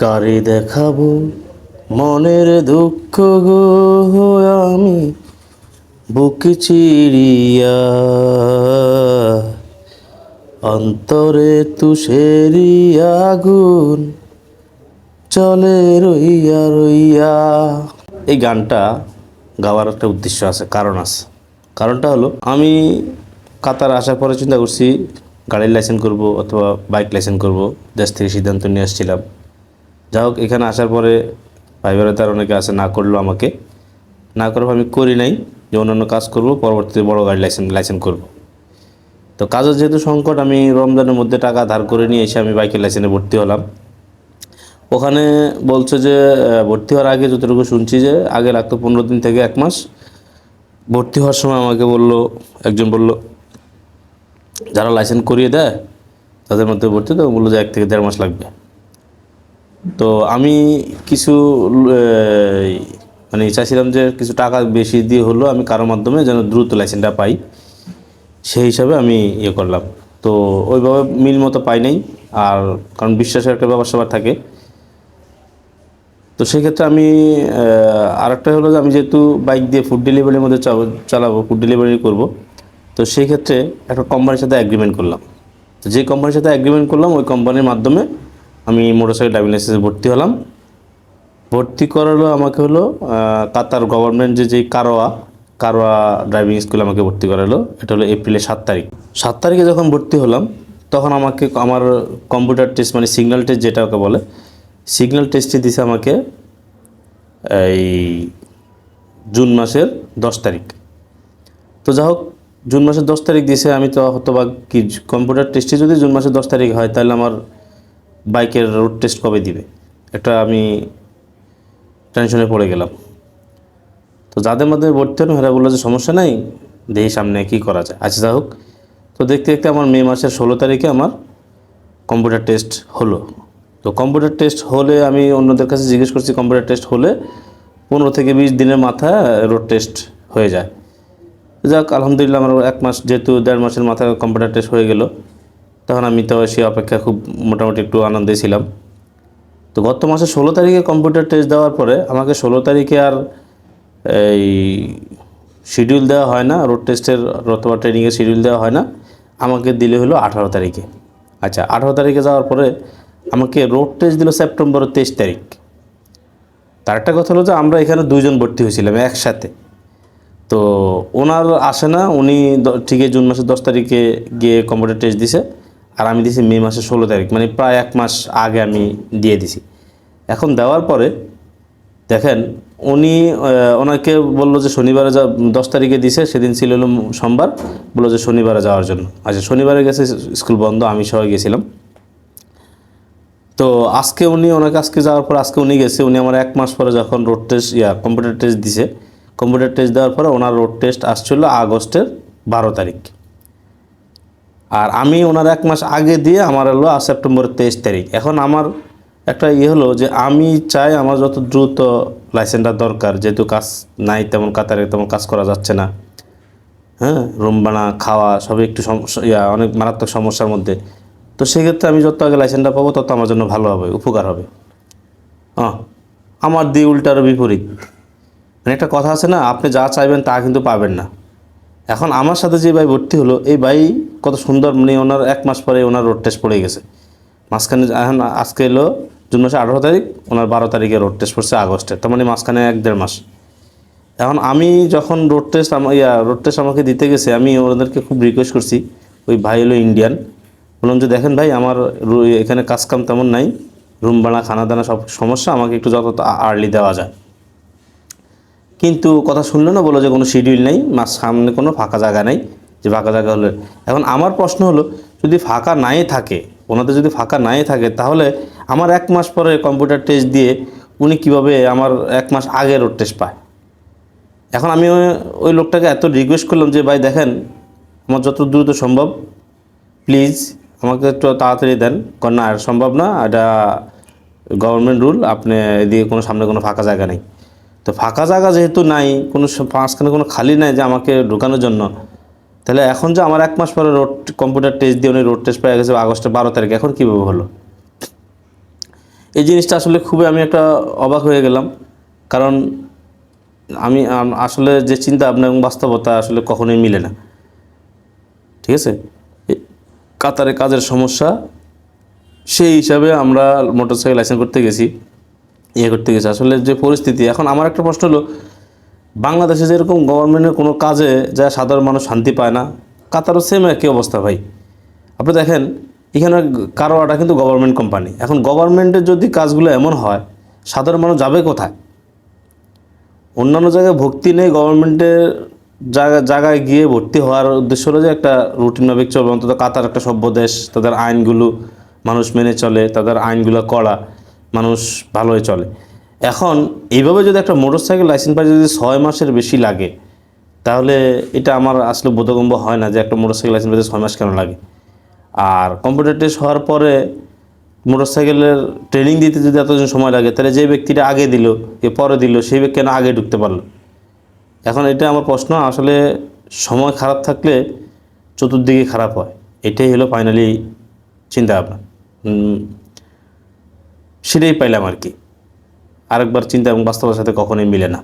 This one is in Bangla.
কারে দেখাবো মনের দুঃখ গো, আমি বুক চিরিয়া অন্তরে তুষেরি আগুন চলে রইয়া রইয়া। এই গানটা গাওয়ার একটা উদ্দেশ্য আছে, কারণ আছে। কারণটা হলো, আমি কাতার আসার পরে চিন্তা করছি গাড়ির লাইসেন্স করব অথবা বাইক লাইসেন্স করব। দেশ থেকে সিদ্ধান্ত নিয়ে আসছিলাম। যাই হোক, এখানে আসার পরে ভাই তার অনেকে আছে, না করলো আমাকে, না করবো আমি করি নাই, যে অন্যান্য কাজ করব, পরবর্তীতে বড় গাড়ি লাইসেন্স করব। তো কাজের যেহেতু সংকট, আমি রমজানের মধ্যে টাকা ধার করে নিয়ে এসে আমি বাইকের লাইসেন্সে ভর্তি হলাম। ওখানে বলছে যে ভর্তি হওয়ার আগে যতটুকু শুনছি যে আগে লাগতো 15 দিন থেকে 1 মাস। ভর্তি হওয়ার সময় আমাকে একজন বলল যারা লাইসেন্স করিয়ে দেয় তাদের মধ্যে ভর্তি, তো বললো যে 1 থেকে 1.5 মাস লাগবে। তো আমি কিছু মানে চাইছিলাম যে কিছু টাকা বেশি দিয়ে হলো আমি কারোর মাধ্যমে যেন দ্রুত লাইসেন্সটা পাই, সেই হিসাবে আমি করলাম। তো ওইভাবে মিল মতো পাই নাই, আর কারণ বিশ্বাসের একটা ব্যাপার স্যাপার থাকে। তো সেক্ষেত্রে আমি আরেকটা হলো যে আমি যেহেতু বাইক দিয়ে ফুড ডেলিভারির মধ্যে চালাবো, ফুড ডেলিভারি করব, তো সেই ক্ষেত্রে একটা কোম্পানির সাথে অ্যাগ্রিমেন্ট করলাম। তো যে কোম্পানির সাথে অ্যাগ্রিমেন্ট করলাম ওই কোম্পানির মাধ্যমে আমি মোটরসাইকেল ড্রাইভিং লাইসেন্সে ভর্তি হলাম। ভর্তি করালো আমাকে হলো কাতার গভর্নমেন্ট যেই কারোয়া ড্রাইভিং স্কুলে আমাকে ভর্তি করালো। এটা হলো এপ্রিলের 7 তারিখ। 7 তারিখে যখন ভর্তি হলাম তখন আমাকে আমার কম্পিউটার টেস্ট, মানে সিগন্যাল টেস্ট যেটাকে বলে, সিগন্যাল টেস্টটি দিছে আমাকে এই জুন মাসের 10 তারিখ। তো যাই হোক, জুন মাসের 10 তারিখ দিয়েছে। আমি তো হতবাক, কি কম্পিউটার টেস্টে যদি জুন মাসের 10 তারিখ হয় তাহলে আমার বাইকের রোড টেস্ট কবে দিবে, একটা আমি টেনশনে পড়ে গেলাম। তো যাদের মধ্যে ভর্তি হন এরা বললো যে সমস্যা নাই, দেখি সামনে কী করা যায়। আচ্ছা যাই হোক, তো দেখতে দেখতে আমার মে মাসের 16 তারিখে আমার কম্পিউটার টেস্ট হলো। তো কম্পিউটার টেস্ট হলে আমি অন্যদের কাছে জিজ্ঞেস করছি, কম্পিউটার টেস্ট হলে 15 থেকে 20 দিনের মাথায় রোড টেস্ট হয়ে যায়। যাক, আলহামদুলিল্লাহ আমার 1 মাস, যেহেতু 1.5 মাসের মাথায় কম্পিউটার টেস্ট হয়ে গেল, তখন আমি তো সে অপেক্ষা খুব মোটামুটি একটু আনন্দে ছিলাম। তো গত মাসে 16 তারিখে কম্পিউটার টেস্ট দেওয়ার পরে আমাকে 16 তারিখে আর এই শিডিউল দেওয়া হয় না, রোড টেস্টের অথবা ট্রেনিংয়ের শিডিউল দেওয়া হয় না, আমাকে দিলে হলো 18 তারিখে। আচ্ছা, 18 তারিখে যাওয়ার পরে আমাকে রোড টেস্ট দিল সেপ্টেম্বরের 23 তারিখ। তার একটা কথা হলো যে আমরা এখানে 2 জন ভর্তি হয়েছিলাম একসাথে। তো ওনার আসে না, উনি ঠিকই জুন মাসের 10 তারিখে গিয়ে কম্পিউটার টেস্ট দিছে, আর আমি দিছি মে মাসের 16 তারিখ, মানে প্রায় 1 মাস আগে আমি দিয়ে দিছি। এখন দেওয়ার পরে দেখেন, উনি ওনাকে বললো যে শনিবারে 10 তারিখে দিছে, সেদিন ছিল হলো সোমবার, বললো যে শনিবারে যাওয়ার জন্য। আচ্ছা, শনিবারে গেছে, স্কুল বন্ধ, আমি সবাই গেছিলাম। তো ওনাকে আজকে যাওয়ার পর আজকে উনি গেছে, উনি আমার 1 মাস পরে যখন রোড টেস্ট কম্পিউটার টেস্ট দিছে, কম্পিউটার টেস্ট দেওয়ার পরে ওনার রোড টেস্ট আসছিল আগস্টের 12 তারিখ। আর আমি ওনার 1 মাস আগে দিয়ে আমার হলো সেপ্টেম্বরের 23 তারিখ। এখন আমার একটা হলো যে আমি চাই আমার যত দ্রুত লাইসেন্সটা দরকার, যেহেতু কাজ নাই তেমন, কাতারে তেমন কাজ করা যাচ্ছে না, হ্যাঁ, রুম ভাড়া খাওয়া সবই একটু সমস্যা, অনেক মারাত্মক সমস্যার মধ্যে। তো সেক্ষেত্রে আমি যত আগে লাইসেন্সটা পাবো তত আমার জন্য ভালো হবে, উপকার হবে। হ্যাঁ, আমার দিয়ে উল্টারও বিপরীত। মানে একটা কথা আছে না, আপনি যা চাইবেন তা কিন্তু পাবেন না। এখন আমার সাথে যে ভাই ভর্তি হলো, এই ভাই কত সুন্দর, মানে ওনার 1 মাস পরে ওনার রোড টেস্ট পড়ে গেছে মাঝখানে। এখন আজকে এলো জুন মাসে 18 তারিখ, ওনার 12 তারিখে রোড টেস্ট পড়ছে আগস্টে, তার মানে মাঝখানে 1-1.5 মাস। এখন আমি যখন রোড টেস্ট আমাকে দিতে গেছে, আমি ওনাদেরকে খুব রিকোয়েস্ট করছি, ওই ভাই হলো ইন্ডিয়ান, বললাম যে দেখেন ভাই, আমার এখানে কাজ কাম তেমন নাই, রুম ভাড়া খানা দানা সব সমস্যা, আমাকে একটু যত আর্লি দেওয়া যায়। কিন্তু কথা শুনলো না, বলো যে কোনো শিডিউল নেই, সামনে কোনো ফাঁকা জায়গা নেই, যে ফাঁকা জায়গা হলে। এখন আমার প্রশ্ন হলো, যদি ফাঁকা নাই থাকে, ওনাদের যদি ফাঁকা নাই থাকে, তাহলে আমার 1 মাস পরে কম্পিউটার টেস্ট দিয়ে উনি কীভাবে আমার 1 মাস আগে রোড টেস্ট পায়? এখন আমি ওই লোকটাকে এত রিকোয়েস্ট করলাম যে ভাই দেখেন, আমার যত দ্রুত সম্ভব প্লিজ আমাকে একটু তাড়াতাড়ি দেন। না, আর সম্ভব না, এটা গভর্নমেন্ট রুল, আপনি এদিকে কোনো সামনে কোনো ফাঁকা জায়গা নেই। তো ফাঁকা জায়গা যেহেতু নাই, কোনো মাঝখানে কোনো খালি নাই যে আমাকে ঢোকানোর জন্য, তাহলে এখন যে আমার 1 মাস পরে কম্পিউটার টেস্ট দিয়ে উনি রোড টেস্ট পেয়ে গেছে আগস্টের 12 তারিখ, এখন কীভাবে হলো? এই জিনিসটা আসলে খুবই আমি একটা অবাক হয়ে গেলাম, কারণ আমি আসলে যে চিন্তা ভাবনা এবং বাস্তবতা আসলে কখনোই মিলে না। ঠিক আছে, কাতারে কাজের সমস্যা, সেই হিসাবে আমরা মোটরসাইকেল লাইসেন্স করতে গেছি, করতে গেছি। আসলে যে পরিস্থিতি, এখন আমার একটা প্রশ্ন হলো, বাংলাদেশে যেরকম গভর্নমেন্টের কোনো কাজে যা সাধারণ মানুষ শান্তি পায় না, কাতারও সেম একই অবস্থা ভাই। আপনি দেখেন এখানে কারোয়াটা কিন্তু গভর্নমেন্ট কোম্পানি, এখন গভর্নমেন্টের যদি কাজগুলো এমন হয়, সাধারণ মানুষ যাবে কোথায়? অন্যান্য জায়গায় ভর্তি নেই, গভর্নমেন্টের জায়গায় গিয়ে ভর্তি হওয়ার উদ্দেশ্য হলো যে একটা রুটিন মাফিক চলবে। অন্তত কাতার একটা সভ্য দেশ, তাদের আইনগুলো মানুষ মেনে চলে, তাদের আইনগুলো কড়া, মানুষ ভালোই চলে। এখন এইভাবে যদি একটা মোটরসাইকেল লাইসেন্স পাই যদি 6 মাসের বেশি লাগে, তাহলে এটা আমার আসলে বোধগম্য হয় না যে একটা মোটরসাইকেল লাইসেন্স পেতে 6 মাস কেন লাগে। আর কম্পিউটার টেস্ট হওয়ার পরে মোটরসাইকেলের ট্রেনিং দিতে যদি এতদিন সময় লাগে, তাহলে যে ব্যক্তিটা আগে দিল, পরে দিল, সেই ব্যক্তি কেন আগে ঢুকতে পারলো? এখন এটা আমার প্রশ্ন। আসলে সময় খারাপ থাকলে চতুর্দিকে খারাপ হয়, এটাই হলো ফাইনালি চিন্তা ভাবনা। সেটাই পাইলাম আর কি। আরেকবার চিন্তা এবং বাস্তবের সাথে কখনোই মিলে না।